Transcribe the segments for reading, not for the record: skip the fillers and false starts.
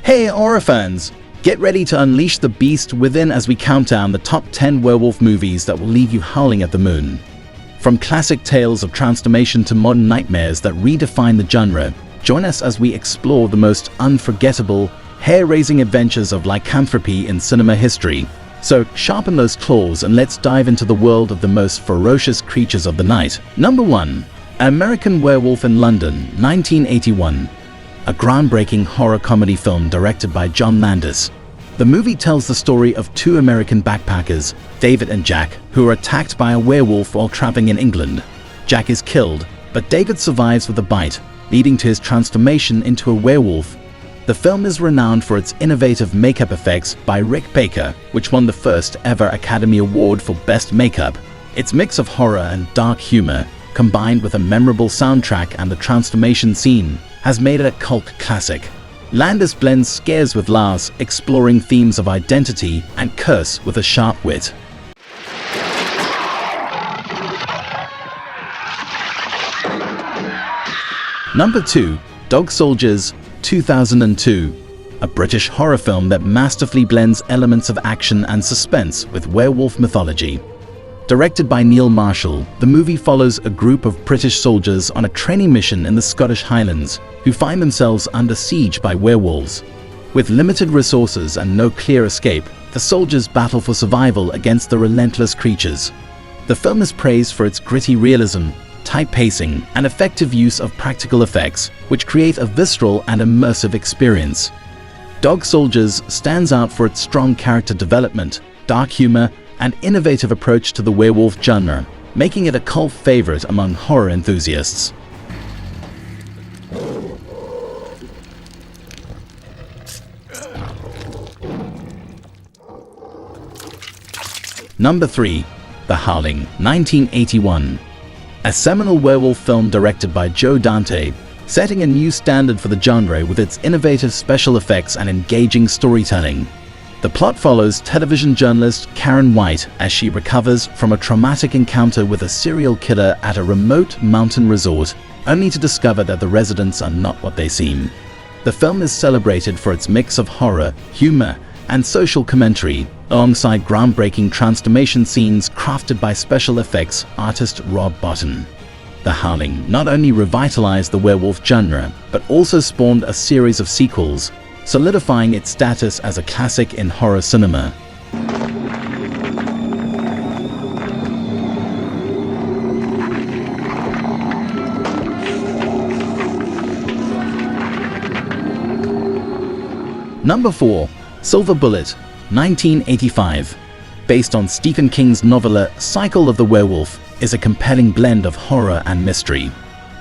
Hey horror fans! Get ready to unleash the beast within as we count down the top 10 werewolf movies that will leave you howling at the moon. From classic tales of transformation to modern nightmares that redefine the genre, join us as we explore the most unforgettable, hair-raising adventures of lycanthropy in cinema history. So sharpen those claws and let's dive into the world of the most ferocious creatures of the night. Number 1. American Werewolf in London, 1981. A groundbreaking horror comedy film directed by John Landis. The movie tells the story of two American backpackers, David and Jack, who are attacked by a werewolf while traveling in England. Jack is killed, but David survives with a bite, leading to his transformation into a werewolf. The film is renowned for its innovative makeup effects by Rick Baker, which won the first ever Academy Award for Best Makeup. Its mix of horror and dark humor, combined with a memorable soundtrack and the transformation scene, has made it a cult classic. Landis blends scares with laughs, exploring themes of identity and curse with a sharp wit. Number 2. Dog Soldiers, 2002. A British horror film that masterfully blends elements of action and suspense with werewolf mythology. Directed by Neil Marshall, the movie follows a group of British soldiers on a training mission in the Scottish Highlands who find themselves under siege by werewolves. With limited resources and no clear escape, the soldiers battle for survival against the relentless creatures. The film is praised for its gritty realism, tight pacing, and effective use of practical effects, which create a visceral and immersive experience. Dog Soldiers stands out for its strong character development, dark humor, and innovative approach to the werewolf genre, making it a cult favorite among horror enthusiasts. Number 3. The Howling, 1981. A seminal werewolf film directed by Joe Dante, setting a new standard for the genre with its innovative special effects and engaging storytelling. The plot follows television journalist Karen White as she recovers from a traumatic encounter with a serial killer at a remote mountain resort, only to discover that the residents are not what they seem. The film is celebrated for its mix of horror, humor, and social commentary, alongside groundbreaking transformation scenes crafted by special effects artist Rob Bottin. The Howling not only revitalized the werewolf genre, but also spawned a series of sequels, solidifying its status as a classic in horror cinema. Number 4. Silver Bullet, 1985. Based on Stephen King's novella Cycle of the Werewolf, is a compelling blend of horror and mystery.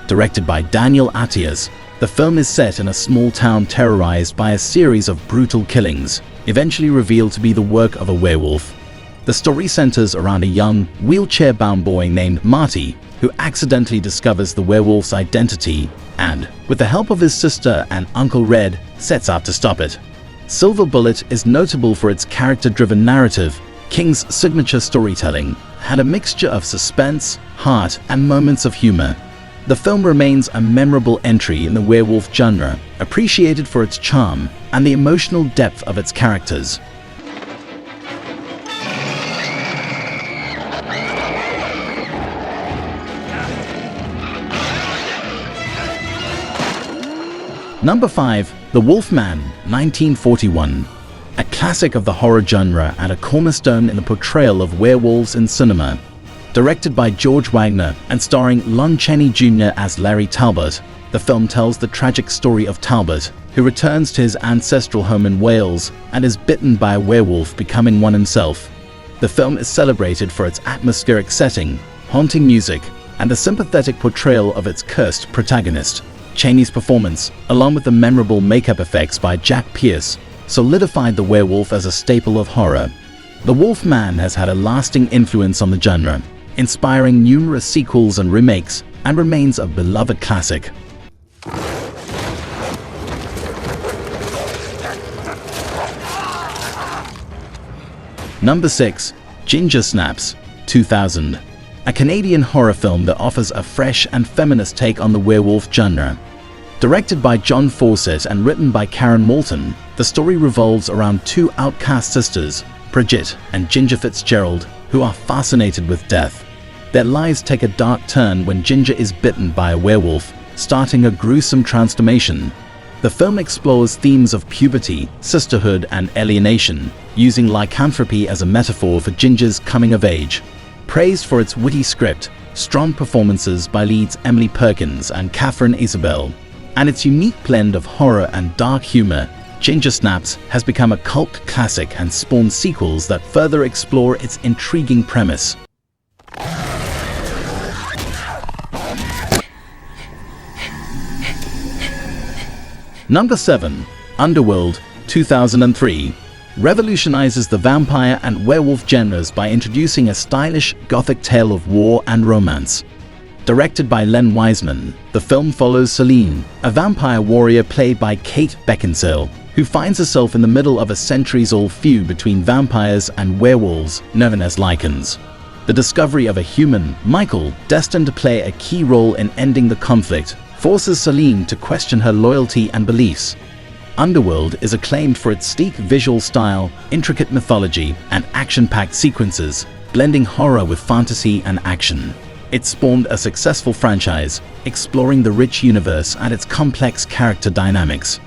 Directed by Daniel Attias, the film is set in a small town terrorized by a series of brutal killings, eventually revealed to be the work of a werewolf. The story centers around a young, wheelchair-bound boy named Marty, who accidentally discovers the werewolf's identity and, with the help of his sister and Uncle Red, sets out to stop it. Silver Bullet is notable for its character-driven narrative. King's signature storytelling had a mixture of suspense, heart, and moments of humor. The film remains a memorable entry in the werewolf genre, appreciated for its charm and the emotional depth of its characters. Number 5. The Wolfman, 1941. A classic of the horror genre and a cornerstone in the portrayal of werewolves in cinema. Directed by George Wagner and starring Lon Chaney Jr. as Larry Talbot, the film tells the tragic story of Talbot, who returns to his ancestral home in Wales and is bitten by a werewolf, becoming one himself. The film is celebrated for its atmospheric setting, haunting music, and the sympathetic portrayal of its cursed protagonist. Chaney's performance, along with the memorable makeup effects by Jack Pierce, solidified the werewolf as a staple of horror. The Wolfman has had a lasting influence on the genre, inspiring numerous sequels and remakes, and remains a beloved classic. Number 6. Ginger Snaps, 2000. A Canadian horror film that offers a fresh and feminist take on the werewolf genre. Directed by John Fawcett and written by Karen Moulton, the story revolves around two outcast sisters, Bridget and Ginger Fitzgerald, who are fascinated with death. Their lives take a dark turn when Ginger is bitten by a werewolf, starting a gruesome transformation. The film explores themes of puberty, sisterhood, and alienation, using lycanthropy as a metaphor for Ginger's coming of age. Praised for its witty script, strong performances by leads Emily Perkins and Katharine Isabelle, and its unique blend of horror and dark humor, Ginger Snaps has become a cult classic and spawned sequels that further explore its intriguing premise. Number 7. Underworld, 2003. Revolutionizes the vampire and werewolf genres by introducing a stylish, gothic tale of war and romance. Directed by Len Wiseman, the film follows Celine, a vampire warrior played by Kate Beckinsale, who finds herself in the middle of a centuries-old feud between vampires and werewolves known as lycans. The discovery of a human, Michael, destined to play a key role in ending the conflict, forces Celine to question her loyalty and beliefs. Underworld is acclaimed for its sleek visual style, intricate mythology, and action-packed sequences, blending horror with fantasy and action. It spawned a successful franchise, exploring the rich universe and its complex character dynamics.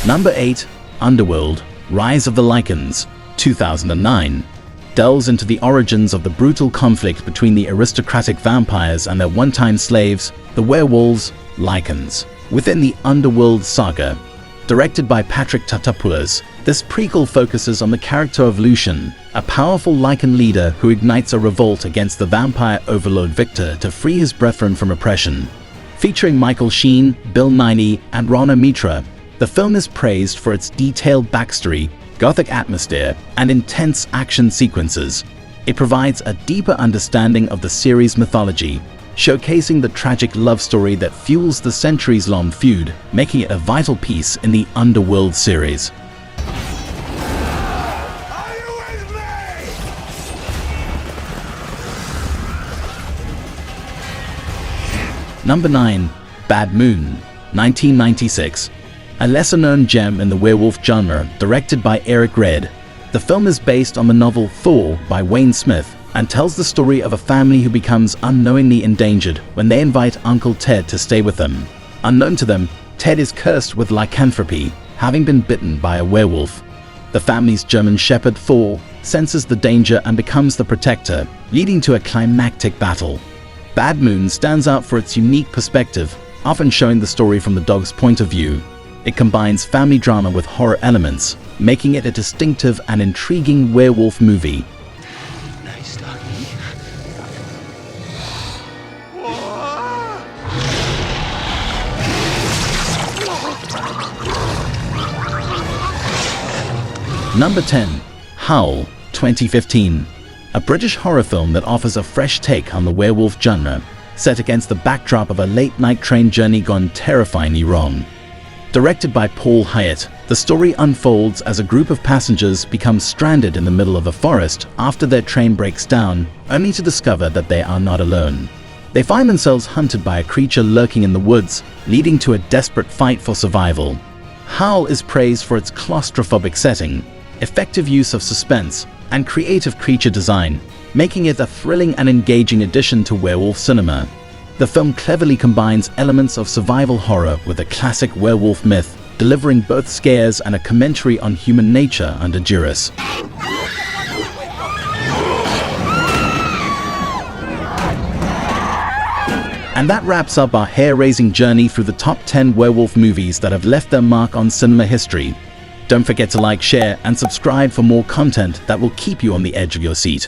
Number 8. Underworld, Rise of the Lycans, 2009. Delves into the origins of the brutal conflict between the aristocratic vampires and their one-time slaves, the werewolves, Lycans, within the Underworld saga. Directed by Patrick Tatopoulos, this prequel focuses on the character of Lucian, a powerful Lycan leader who ignites a revolt against the vampire overlord Victor to free his brethren from oppression. Featuring Michael Sheen, Bill Nighy, and Rana Mitra, the film is praised for its detailed backstory, gothic atmosphere, and intense action sequences. It provides a deeper understanding of the series' mythology, showcasing the tragic love story that fuels the centuries-long feud, making it a vital piece in the Underworld series. Are you with me? Number 9. Bad Moon, 1996. A lesser-known gem in the werewolf genre, directed by Eric Red. The film is based on the novel Thor by Wayne Smith and tells the story of a family who becomes unknowingly endangered when they invite Uncle Ted to stay with them. Unknown to them, Ted is cursed with lycanthropy, having been bitten by a werewolf. The family's German shepherd Thor senses the danger and becomes the protector, leading to a climactic battle. Bad Moon stands out for its unique perspective, often showing the story from the dog's point of view. It combines family drama with horror elements, making it a distinctive and intriguing werewolf movie. Nice doggy. Number 10. Howl, 2015. A British horror film that offers a fresh take on the werewolf genre, set against the backdrop of a late-night train journey gone terrifyingly wrong. Directed by Paul Hyatt, the story unfolds as a group of passengers become stranded in the middle of a forest after their train breaks down, only to discover that they are not alone. They find themselves hunted by a creature lurking in the woods, leading to a desperate fight for survival. Howl is praised for its claustrophobic setting, effective use of suspense, and creative creature design, making it a thrilling and engaging addition to werewolf cinema. The film cleverly combines elements of survival horror with a classic werewolf myth, delivering both scares and a commentary on human nature under duress. And that wraps up our hair-raising journey through the top 10 werewolf movies that have left their mark on cinema history. Don't forget to like, share, and subscribe for more content that will keep you on the edge of your seat.